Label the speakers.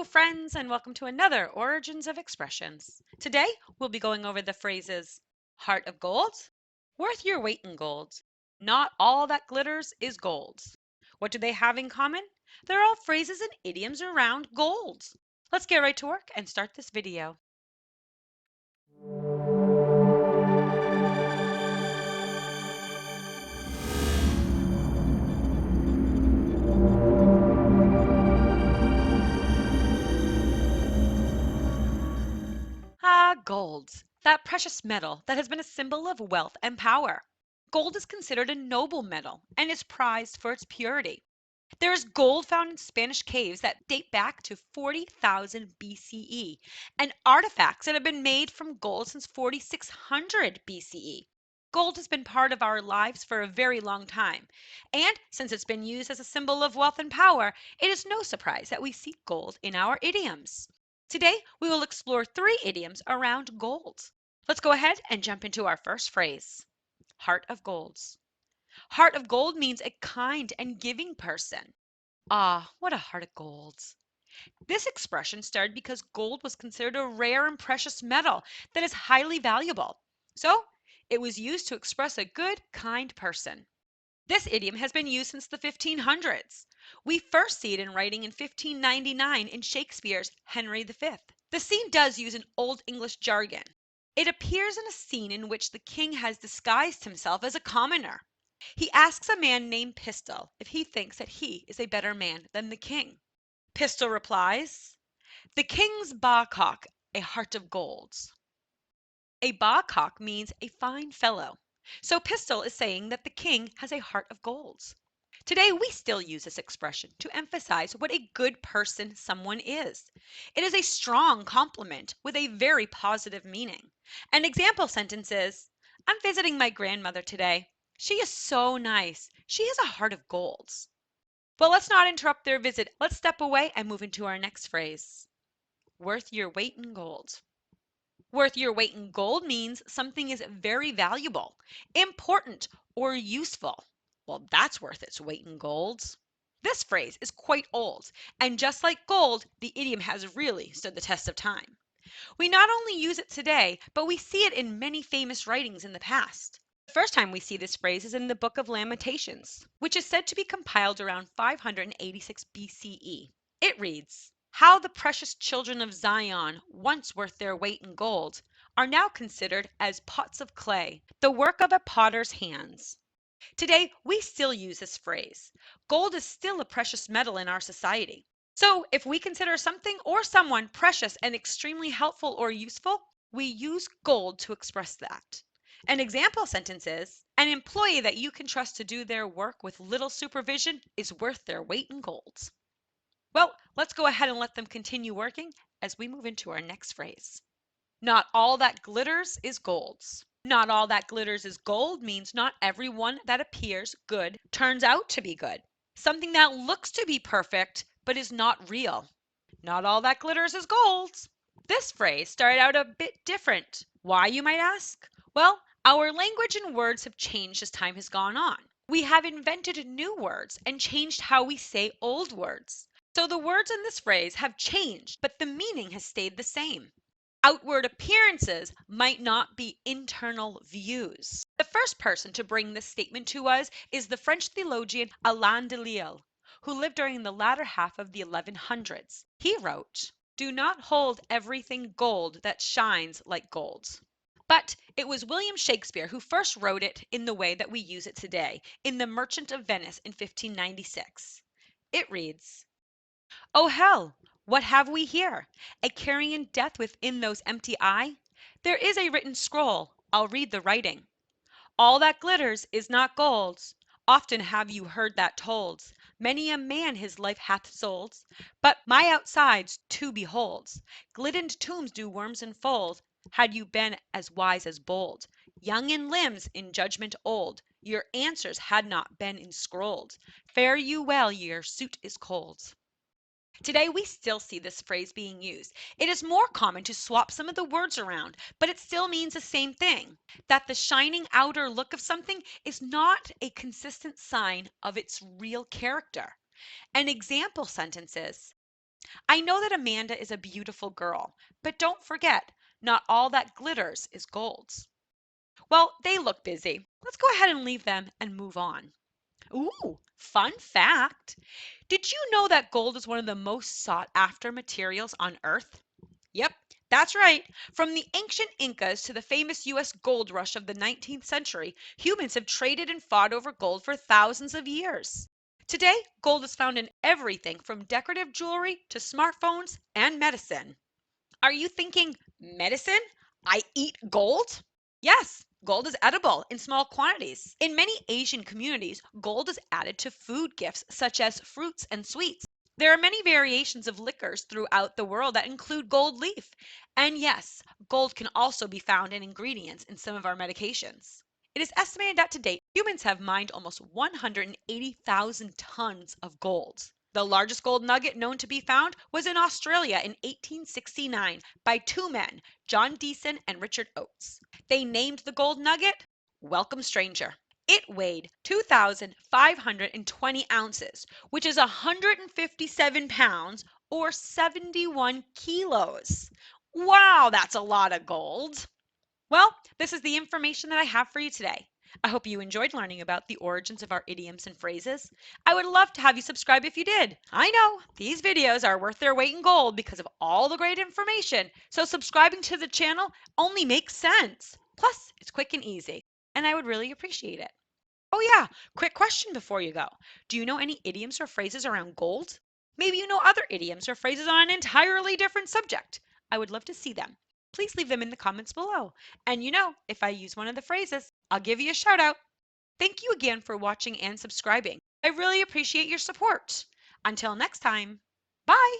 Speaker 1: friends, and welcome to another Origins of Expressions. Today, we'll be going over the phrases heart of gold, worth your weight in gold, not all that glitters is gold. What do they have in common? They're all phrases and idioms around gold. Let's get right to work and start this video. Gold, that precious metal that has been a symbol of wealth and power. Gold is considered a noble metal and is prized for its purity. There is gold found in Spanish caves that date back to 40,000 BCE and artifacts that have been made from gold since 4600 BCE. Gold has been part of our lives for a very long time, and since it's been used as a symbol of wealth and power, it is no surprise that we see gold in our idioms. Today, we will explore 3 idioms around gold. Let's go ahead and jump into our first phrase. Heart of gold. Heart of gold means a kind and giving person. Ah, what a heart of gold. This expression started because gold was considered a rare and precious metal that is highly valuable. So, it was used to express a good, kind person. This idiom has been used since the 1500s. We first see it in writing in 1599 in Shakespeare's Henry V. The scene does use an Old English jargon. It appears in a scene in which the king has disguised himself as a commoner. He asks a man named Pistol if he thinks that he is a better man than the king. Pistol replies, "The king's bawcock, a heart of gold." A bawcock means a fine fellow. So Pistol is saying that the king has a heart of gold. Today, we still use this expression to emphasize what a good person someone is. It is a strong compliment with a very positive meaning. An example sentence is, "I'm visiting my grandmother today. She is so nice. She has a heart of gold." But let's not interrupt their visit. Let's step away and move into our next phrase. Worth your weight in gold. Worth your weight in gold means something is very valuable, important, or useful. Well, that's worth its weight in gold. This phrase is quite old, and just like gold, the idiom has really stood the test of time. We not only use it today, but we see it in many famous writings in the past. The first time we see this phrase is in the Book of Lamentations, which is said to be compiled around 586 BCE. It reads, "How the precious children of Zion, once worth their weight in gold, are now considered as pots of clay, the work of a potter's hands." Today, we still use this phrase. Gold is still a precious metal in our society. So, if we consider something or someone precious and extremely helpful or useful, we use gold to express that. An example sentence is, "An employee that you can trust to do their work with little supervision is worth their weight in gold." Well, let's go ahead and let them continue working as we move into our next phrase. Not all that glitters is gold. Not all that glitters is gold means not everyone that appears good turns out to be good. Something that looks to be perfect but is not real. Not all that glitters is gold. This phrase started out a bit different. Why, you might ask? Well, our language and words have changed as time has gone on. We have invented new words and changed how we say old words. So the words in this phrase have changed, but the meaning has stayed the same. Outward appearances might not be internal views. The first person to bring this statement to us is the French theologian Alain de Lille, who lived during the latter half of the 1100s. He wrote, "Do not hold everything gold that shines like gold." But it was William Shakespeare who first wrote it in the way that we use it today, in The Merchant of Venice in 1596. It reads, "O hell! What have we here? A carrion death within those empty eye? There is a written scroll, I'll read the writing. All that glitters is not gold. Often have you heard that told. Many a man his life hath sold. But my outsides to behold. Glitt'ned tombs do worms enfold. Had you been as wise as bold, young in limbs, in judgment old, your answers had not been inscrolled. Fare you well, your suit is cold." Today, we still see this phrase being used. It is more common to swap some of the words around, but it still means the same thing, that the shining outer look of something is not a consistent sign of its real character. An example sentence is, I know that Amanda is a beautiful girl, but don't forget, not all that glitters is gold. Well, they look busy. Let's go ahead and leave them and move on. Ooh, fun fact. Did you know that gold is one of the most sought after materials on Earth? Yep, that's right. From the ancient Incas to the famous US gold rush of the 19th century, humans have traded and fought over gold for thousands of years. Today, gold is found in everything from decorative jewelry to smartphones and medicine. Are you thinking, medicine? I eat gold? Yes, gold is edible in small quantities. In many Asian communities, gold is added to food gifts such as fruits and sweets. There are many variations of liquors throughout the world that include gold leaf. And yes, gold can also be found in ingredients in some of our medications. It is estimated that to date, humans have mined almost 180,000 tons of gold. The largest gold nugget known to be found was in Australia in 1869 by two men, John Deason and Richard Oates. They named the gold nugget Welcome Stranger. It weighed 2,520 ounces, which is 157 pounds or 71 kilos. Wow, that's a lot of gold. Well, this is the information that I have for you today. I hope you enjoyed learning about the origins of our idioms and phrases. I would love to have you subscribe if you did. I know these videos are worth their weight in gold because of all the great information, so subscribing to the channel only makes sense. Plus, it's quick and easy, and I would really appreciate it. Oh yeah, quick question before you go. Do you know any idioms or phrases around gold? Maybe you know other idioms or phrases on an entirely different subject. I would love to see them. Please leave them in the comments below. And if I use one of the phrases, I'll give you a shout out. Thank you again for watching and subscribing. I really appreciate your support. Until next time, bye.